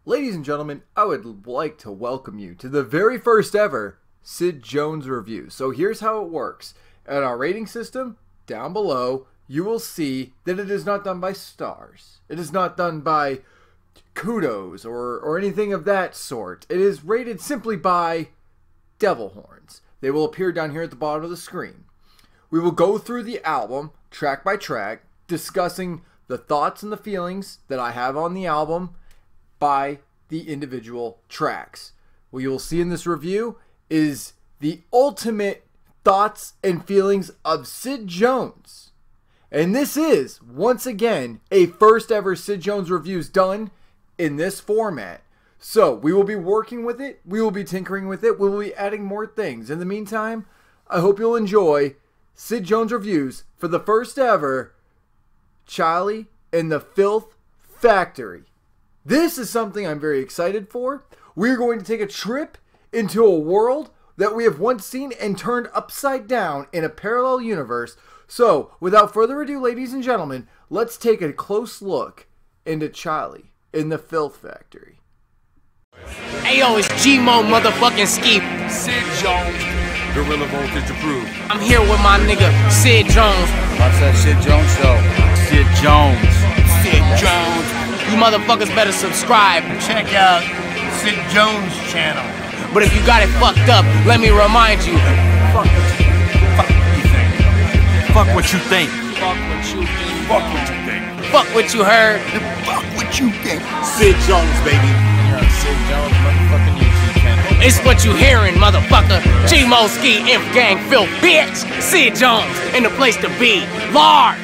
Ladies and gentlemen, I would like to welcome you to the very first ever Sid Jones review. So here's how it works. At our rating system, down below, you will see that it is not done by stars. It is not done by kudos or anything of that sort. It is rated simply by devil horns. They will appear down here at the bottom of the screen. We will go through the album, track by track, discussing the thoughts and the feelings that I have on the album by the individual tracks. What you'll see in this review is the ultimate thoughts and feelings of Sid Jones. And this is, once again, a first ever Sid Jones reviews done in this format. So, we will be working with it, we will be tinkering with it, we will be adding more things. In the meantime, I hope you'll enjoy Sid Jones reviews for the first ever Charlie and the Filth Factory. This is something I'm very excited for. We're going to take a trip into a world that we have once seen and turned upside down in a parallel universe. So, without further ado, ladies and gentlemen, let's take a close look into Charlie in the Filth Factory. Ayo, it's G-Mo motherfucking Ski. Sid Jones, Gorilla Voltage approved. I'm here with my nigga, Sid Jones. Watch that Sid Jones show. Sid Jones. Sid Jones. You motherfuckers better subscribe. Check out Sid Jones' channel. But if you got it fucked up, let me remind you. Fuck you think. Fuck what you think. Fuck what you think. Fuck what you think. Fuck what you heard. Fuck what you think. Sid Jones, baby. You're on Sid Jones motherfucking YouTube channel. It's what you hearing, motherfucker. G-Mo Ski, Imp Gang, Phil, bitch. Sid Jones, in the place to be. Lars.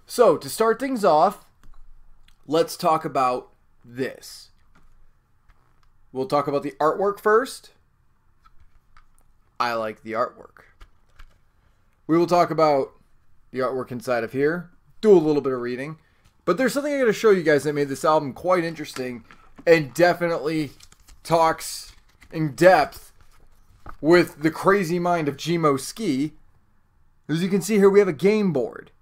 So, to start things off, let's talk about this. We'll talk about the artwork first. I like the artwork. We will talk about the artwork inside of here, do a little bit of reading. But there's something I got to show you guys that made this album quite interesting and definitely talks in depth with the crazy mind of G-Mo Ski. As you can see here, we have a game board.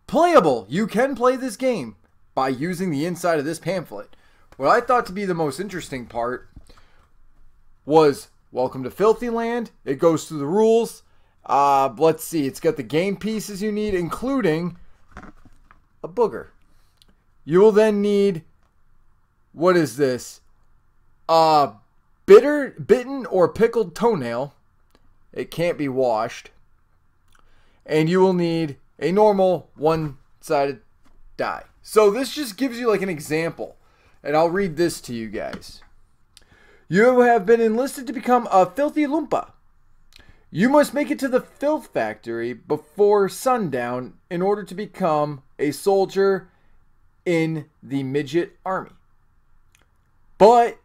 Playable. You can play this game by using the inside of this pamphlet. What I thought to be the most interesting part was Welcome to Filthy Land. It goes through the rules. Let's see. It's got the game pieces you need, including a booger. You will then need, what is this? Bitten or pickled toenail. It can't be washed. And you will need a normal one-sided die. So this just gives you like an example. And I'll read this to you guys. You have been enlisted to become a filthy Loompa. You must make it to the Filth Factory before sundown in order to become a soldier in the Midget Army. But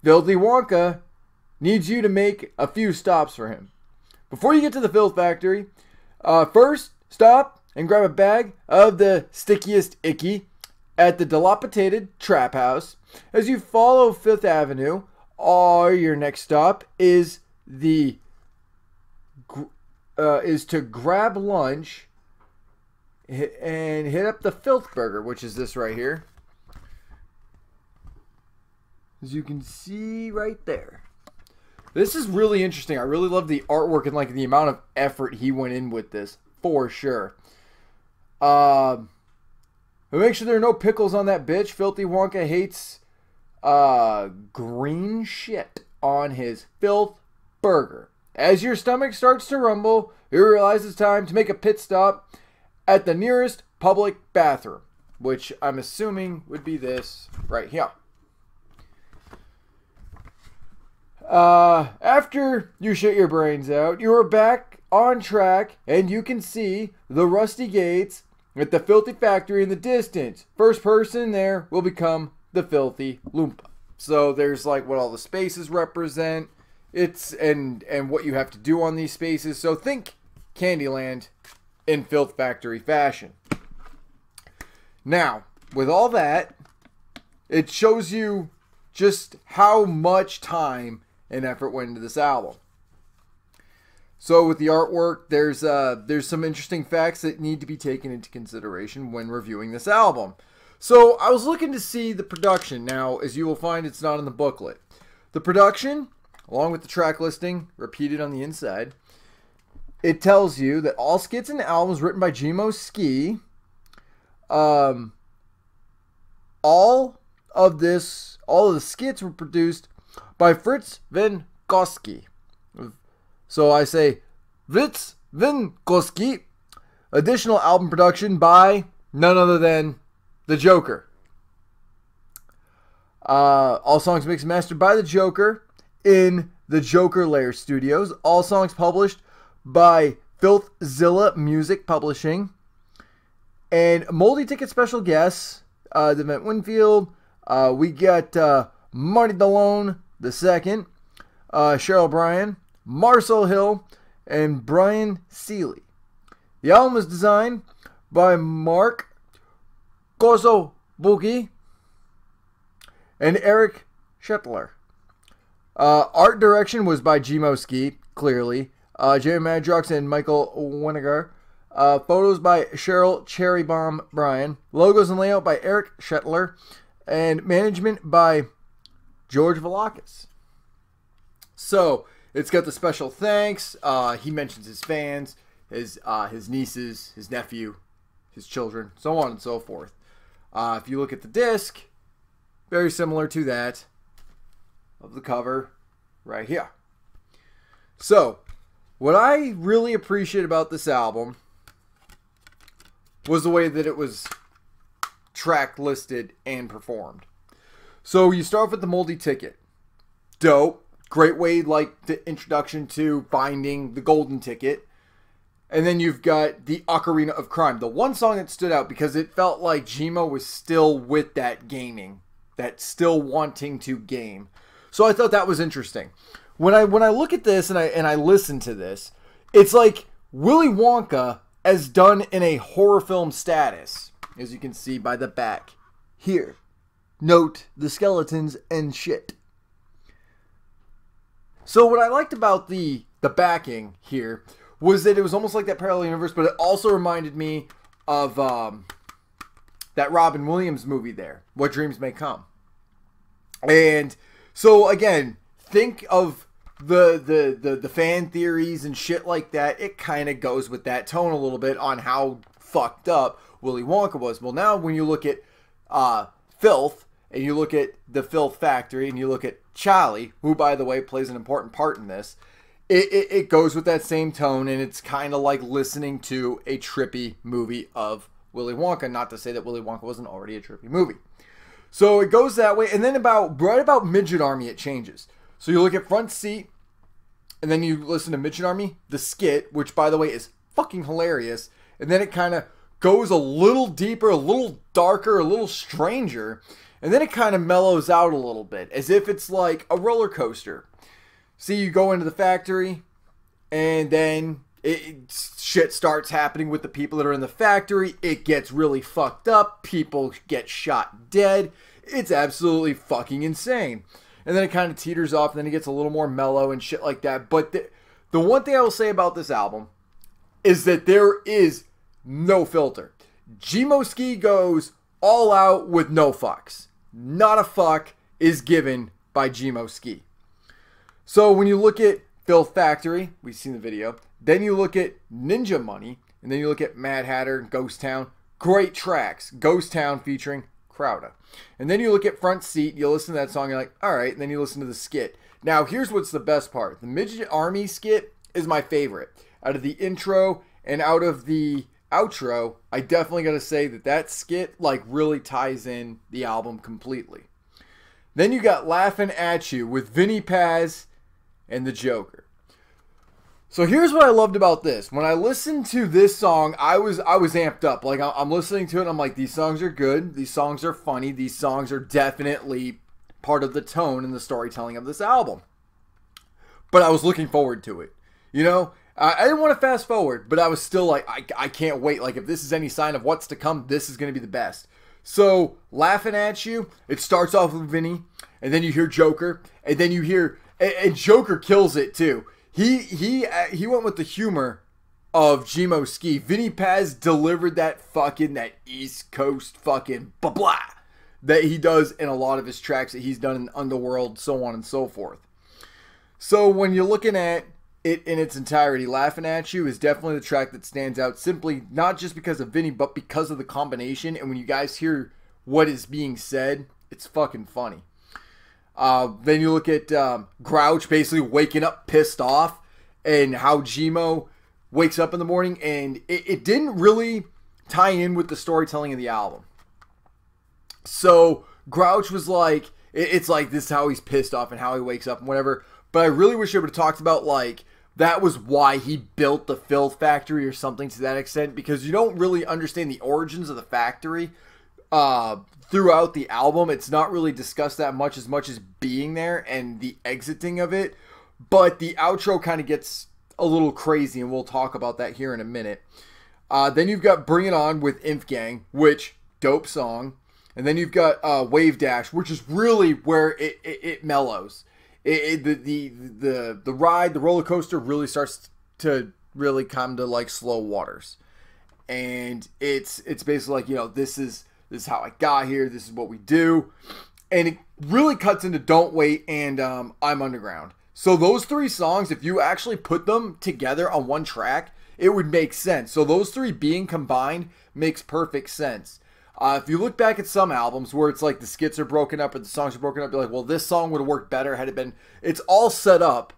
Filthy Wonka needs you to make a few stops for him. Before you get to the Filth Factory, first stop and grab a bag of the stickiest icky at the dilapidated trap house. As you follow Fifth Avenue, your next stop is to grab lunch and hit up the Filth Burger, which is this right here. As you can see right there. This is really interesting. I really love the artwork and like the amount of effort he went in with this, for sure. But make sure there are no pickles on that bitch. Filthy Wonka hates green shit on his Filth Burger. As your stomach starts to rumble, you realize it's time to make a pit stop at the nearest public bathroom, which I'm assuming would be this right here. After you shit your brains out, you are back on track and you can see the rusty gates at the Filthy Factory in the distance. First person there will become the Filthy Loompa. So there's like what all the spaces represent. It's and what you have to do on these spaces. So think Candyland in Filth Factory fashion. Now, with all that, it shows you just how much time and effort went into this album. So with the artwork, there's some interesting facts that need to be taken into consideration when reviewing this album. So I was looking to see the production. Now, as you will find, it's not in the booklet. The production, along with the track listing, repeated on the inside, it tells you that all skits and albums written by Gmo Ski. All of the skits were produced by Fritz Winkowski. So I say Fritz Winkowski. Additional album production by none other than The Joker. All songs mixed and mastered by The Joker in the Joker Lair Studios. All songs published by Filthzilla Music Publishing. And Moldy Ticket special guests, Devent Winfield. We got Marty Delone II, Cheryl Bryan, Marcel Hill, and Brian Seeley. The album was designed by Mark Kosobuki and Eric Shetler. Art direction was by Gmo Ski, clearly. Jay Madrox and Michael Weniger. Photos by Cheryl Cherrybomb Bryan. Logos and layout by Eric Shetler. And management by George Velakis. So, it's got the special thanks. He mentions his fans, his nieces, his nephew, his children, so on and so forth. If you look at the disc, very similar to that of the cover right here. So, what I really appreciate about this album was the way that it was track listed and performed. So you start off with the Moldy Ticket. Dope. Great way, like the introduction to finding the golden ticket. And then you've got the Ocarina of Crime. The one song that stood out because it felt like Gmo was still with that gaming. That still wanting to game. So I thought that was interesting. When I look at this and I listen to this, it's like Willy Wonka as done in a horror film status. As you can see by the back here. Note the skeletons and shit. So what I liked about the backing here was that it was almost like that parallel universe, but it also reminded me of that Robin Williams movie there, What Dreams May Come. And so again, think of the fan theories and shit like that. It kind of goes with that tone a little bit on how fucked up Willy Wonka was. Well, now when you look at Filth, and you look at the Filth Factory, and you look at Charlie, who, by the way, plays an important part in this, it goes with that same tone, and it's kind of like listening to a trippy movie of Willy Wonka. Not to say that Willy Wonka wasn't already a trippy movie. So it goes that way, and then right about Midget Army, it changes. So you look at Front Seat, and then you listen to Midget Army, the skit, which, by the way, is fucking hilarious, and then it kind of goes a little deeper, a little darker, a little stranger, and then it kind of mellows out a little bit, as if it's like a roller coaster. See, you go into the factory, and then shit starts happening with the people that are in the factory. It gets really fucked up. People get shot dead. It's absolutely fucking insane. And then it kind of teeters off, and then it gets a little more mellow and shit like that. But the one thing I will say about this album is that there is no filter. Gmo Ski goes all out with no fucks. Not a fuck is given by Gmo Ski. So when you look at Filth Factory, we've seen the video. Then you look at Ninja Money. And then you look at Mad Hatter, Ghost Town. Great tracks. Ghost Town featuring Crowder. And then you look at Front Seat. You listen to that song. You're like, all right. And then you listen to the skit. Now, here's what's the best part. The Midget Army skit is my favorite. Out of the intro and out of the outro, I definitely got to say that skit like really ties in the album completely. Then you got Laughing At You with Vinnie Paz and the Joker. So here's what I loved about this. When I listened to this song, I was amped up. Like I'm listening to it and I'm like, these songs are good. These songs are funny. These songs are definitely part of the tone and the storytelling of this album. But I was looking forward to it. You know, I didn't want to fast forward, but I was still like, I can't wait. Like if this is any sign of what's to come, this is going to be the best. So Laughing At You, it starts off with Vinny, and then you hear Joker, and then you hear, and Joker kills it too. He went with the humor of Gmo Ski. Vinny Paz delivered that East Coast fucking blah blah that he does in a lot of his tracks that he's done in Underworld, so on and so forth. So when you're looking at it in its entirety, Laughing At You is definitely the track that stands out, simply not just because of Vinny, but because of the combination. And when you guys hear what is being said, it's fucking funny. Then you look at Grouch basically waking up pissed off, and how Gmo wakes up in the morning, and it didn't really tie in with the storytelling of the album. So Grouch was like, it's like this is how he's pissed off and how he wakes up and whatever. But I really wish I would have talked about, like, that was why he built the Filth Factory or something to that extent, because you don't really understand the origins of the factory throughout the album. It's not really discussed that much as being there and the exiting of it. But the outro kind of gets a little crazy, and we'll talk about that here in a minute. Then you've got Bring It On with Inf Gang, which, dope song. And then you've got Wave Dash, which is really where it mellows. The ride, the roller coaster really starts to really come to like slow waters. And it's basically like, you know, this is how I got here, this is what we do. And it really cuts into Don't Wait and I'm Underground. So those three songs, if you actually put them together on one track, it would make sense. So those three being combined makes perfect sense. If you look back at some albums where it's like the skits are broken up or the songs are broken up, you're like, well, this song would have worked better had it been. It's all set up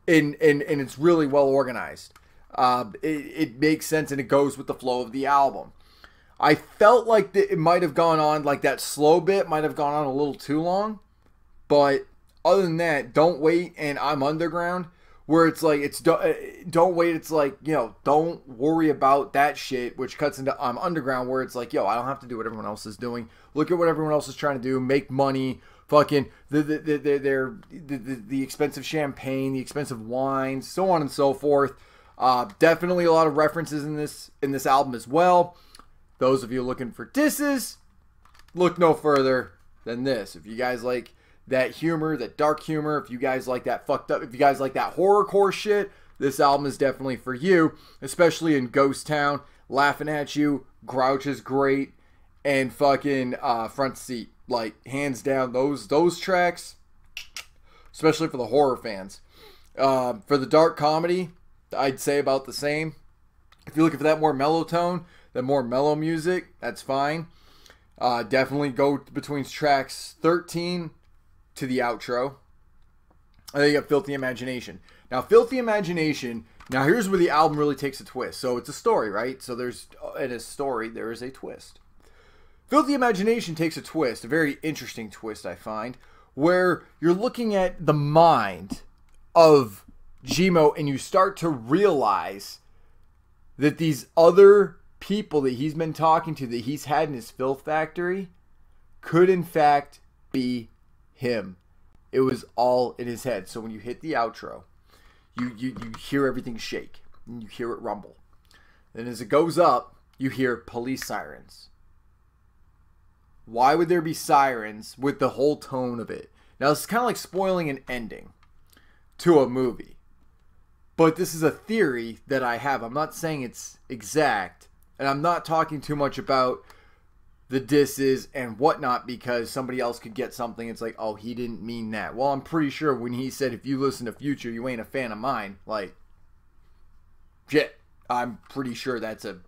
and it's really well organized. It makes sense and it goes with the flow of the album. I felt like it might have gone on, like that slow bit might have gone on a little too long. But other than that, Don't Wait and I'm Underground, where it's like, Don't Wait, it's like, you know, don't worry about that shit, which cuts into I'm Underground, where it's like, yo, I don't have to do what everyone else is doing. Look at what everyone else is trying to do, make money, fucking the expensive champagne, the expensive wines, so on and so forth. Definitely a lot of references in this album as well. Those of you looking for disses, look no further than this. If you guys like that humor, that dark humor, if you guys like that fucked up, if you guys like that horrorcore shit, this album is definitely for you, especially in Ghost Town, Laughing At You, Grouch is great, and fucking Front Seat. Like, hands down, those tracks, especially for the horror fans. For the dark comedy, I'd say about the same. If you're looking for that more mellow tone, that more mellow music, that's fine. Definitely go between tracks 13 to the outro. And then you got Filthy Imagination. Now, Filthy Imagination, now here's where the album really takes a twist. So it's a story, right? So in a story, there is a twist. Filthy Imagination takes a twist, a very interesting twist, I find, where you're looking at the mind of Gmo and you start to realize that these other people that he's been talking to, that he's had in his filth factory, could in fact be him. It was all in his head. So when you hit the outro, you hear everything shake and you hear it rumble. And as it goes up, you hear police sirens. Why would there be sirens with the whole tone of it? Now, it's kind of like spoiling an ending to a movie. But this is a theory that I have. I'm not saying it's exact. And I'm not talking too much about the disses and whatnot, because somebody else could get something. It's like, oh, he didn't mean that. Well, I'm pretty sure when he said, if you listen to Future, you ain't a fan of mine. Like, shit. I'm pretty sure that's a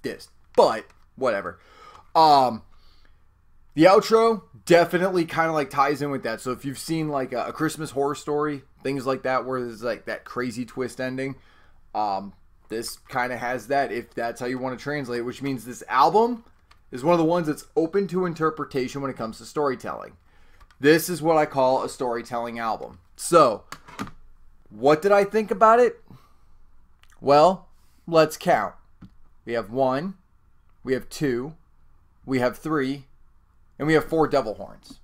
diss. But, whatever. The outro definitely kind of like ties in with that. So if you've seen like a Christmas Horror Story, things like that, where there's like that crazy twist ending, this kind of has that, if that's how you want to translate it, which means this album is one of the ones that's open to interpretation when it comes to storytelling. This is what I call a storytelling album. So, what did I think about it? Well, let's count. We have 1, we have 2, we have 3, and we have 4 devil horns.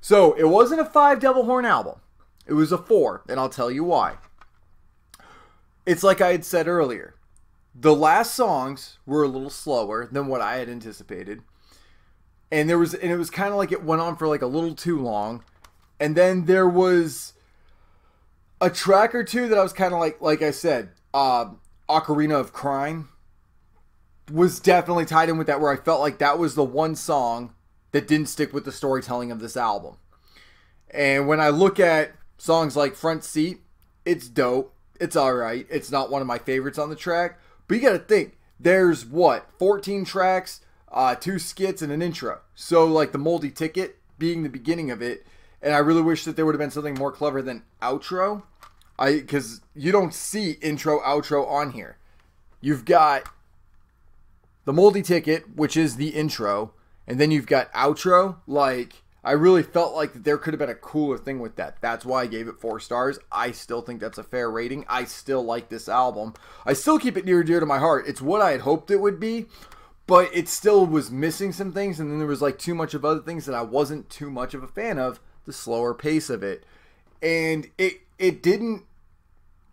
So, it wasn't a 5 devil horn album. It was a 4, and I'll tell you why. It's like I had said earlier. The last songs were a little slower than what I had anticipated. And it was kind of like it went on for like a little too long. And then there was A track or two that I was kind of like I said, Ocarina of Crime was definitely tied in with that, where I felt like that was the one song that didn't stick with the storytelling of this album. And when I look at songs like Front Seat, it's dope. It's alright. It's not one of my favorites on the track. But you gotta think, there's 14 tracks, 2 skits, and an intro. So like the Moldy Ticket being the beginning of it. And I really wish that there would have been something more clever than outro. Because you don't see intro, outro on here. You've got the Moldy Ticket, which is the intro. And then you've got outro. Like, I really felt like that there could have been a cooler thing with that. That's why I gave it 4 stars. I still think that's a fair rating. I still like this album. I still keep it near and dear to my heart. It's what I had hoped it would be. But it still was missing some things. And then there was like too much of other things that I wasn't too much of a fan of. The slower pace of it. And it didn't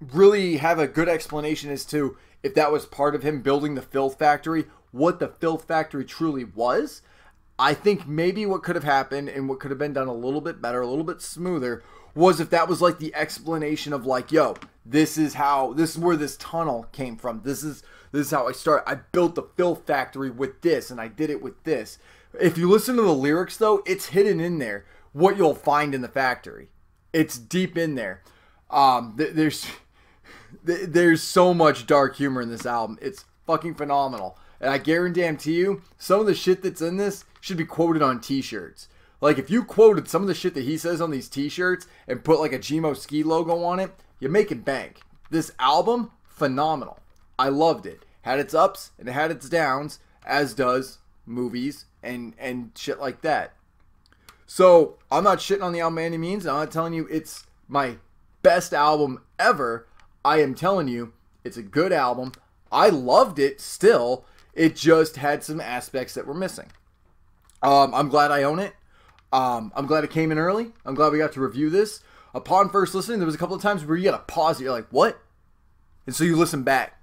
really have a good explanation as to if that was part of him building the Filth Factory, what the Filth Factory truly was. I think maybe what could have happened and what could have been done a little bit better, a little bit smoother, was if that was like the explanation of like, yo, this is where this tunnel came from. This is how I started. I built the Filth Factory with this, and I did it with this. If you listen to the lyrics though, it's hidden in there. What you'll find in the factory. It's deep in there. There's so much dark humor in this album. It's fucking phenomenal. And I guarantee you, some of the shit that's in this should be quoted on t-shirts. Like, if you quoted some of the shit that he says on these t-shirts and put like a Gmo Ski logo on it, you're making bank. This album, phenomenal. I loved it. Had its ups and it had its downs, as does movies and shit like that. So, I'm not shitting on the album by any means. I'm not telling you it's my best album ever. I am telling you, it's a good album. I loved it still. It just had some aspects that were missing. I'm glad I own it. I'm glad it came in early. I'm glad we got to review this. Upon first listening, there was a couple of times where you got to pause it. You're like, what? And so you listen back.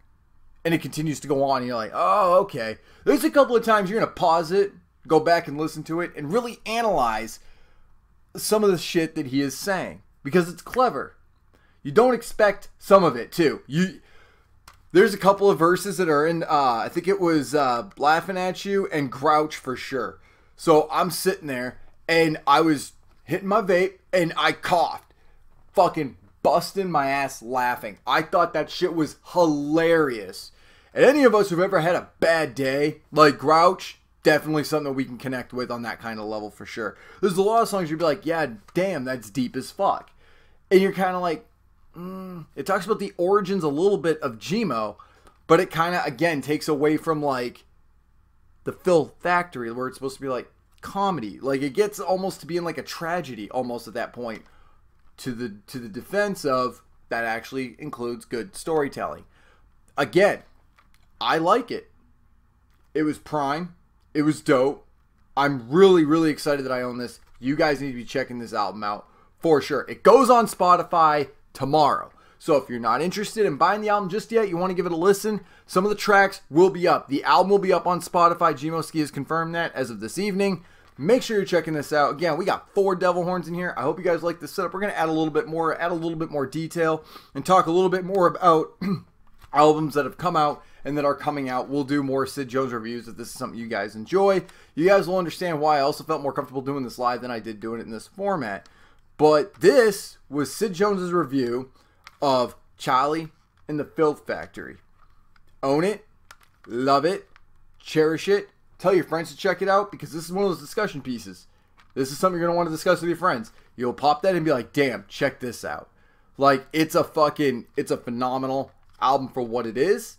And it continues to go on. And you're like, oh, okay. There's a couple of times you're going to pause it, go back and listen to it, and really analyze some of the shit that he is saying. Because it's clever. You don't expect some of it, too. There's a couple of verses that are in, I think it was Laughing at You and Grouch for sure. So I'm sitting there, and I was hitting my vape, and I coughed. Fucking busting my ass laughing. I thought that shit was hilarious. And any of us who've ever had a bad day, like Grouch, definitely something that we can connect with on that kind of level for sure. There's a lot of songs you'd be like, yeah, damn, that's deep as fuck. And you're kind of like, it talks about the origins a little bit of Gmo, but it kind of, again, takes away from, like, the Filth Factory, where it's supposed to be, like, comedy. Like, it gets almost to being, like, a tragedy, almost at that point, to the defense of that actually includes good storytelling. Again, I like it. It was prime. It was dope. I'm really, really excited that I own this. You guys need to be checking this album out for sure. It goes on Spotify tomorrow. So if you're not interested in buying the album just yet, you want to give it a listen, some of the tracks will be up. The album will be up on Spotify. Gmo Ski has confirmed that as of this evening. Make sure you're checking this out. Again, we got 4 devil horns in here. I hope you guys like this setup. We're going to add a little bit more detail, and talk a little bit more about albums that have come out and that are coming out. We'll do more Sid Jones reviews if this is something you guys enjoy. You guys will understand why I also felt more comfortable doing this live than I did doing it in this format. But this was Sid Jones's review of Charlie and the Filth Factory. Own it, love it, cherish it, tell your friends to check it out, because this is one of those discussion pieces. This is something you're going to want to discuss with your friends. You'll pop that and be like, damn, check this out. Like, it's a phenomenal album for what it is.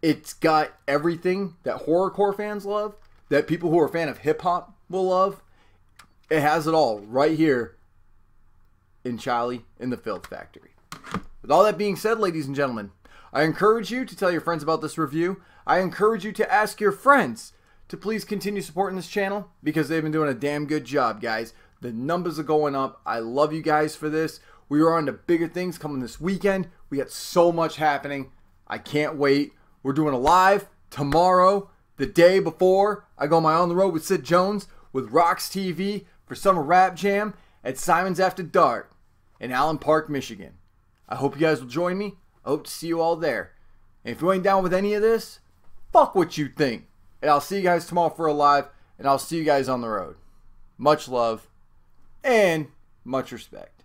It's got everything that horrorcore fans love, that people who are a fan of hip-hop will love. It has it all right here in Charlie in the Filth Factory. With all that being said, ladies and gentlemen, I encourage you to tell your friends about this review. I encourage you to ask your friends to please continue supporting this channel, because they've been doing a damn good job, guys. The numbers are going up. I love you guys for this. We are on to bigger things coming this weekend. We got so much happening. I can't wait. We're doing a live tomorrow, the day before I go my On the Road with Sid Jones with Rocks TV for Summer Rap Jam at Simon's After Dark in Allen Park, Michigan. I hope you guys will join me. I hope to see you all there. And if you ain't down with any of this, fuck what you think. And I'll see you guys tomorrow for a live, and I'll see you guys on the road. Much love and much respect.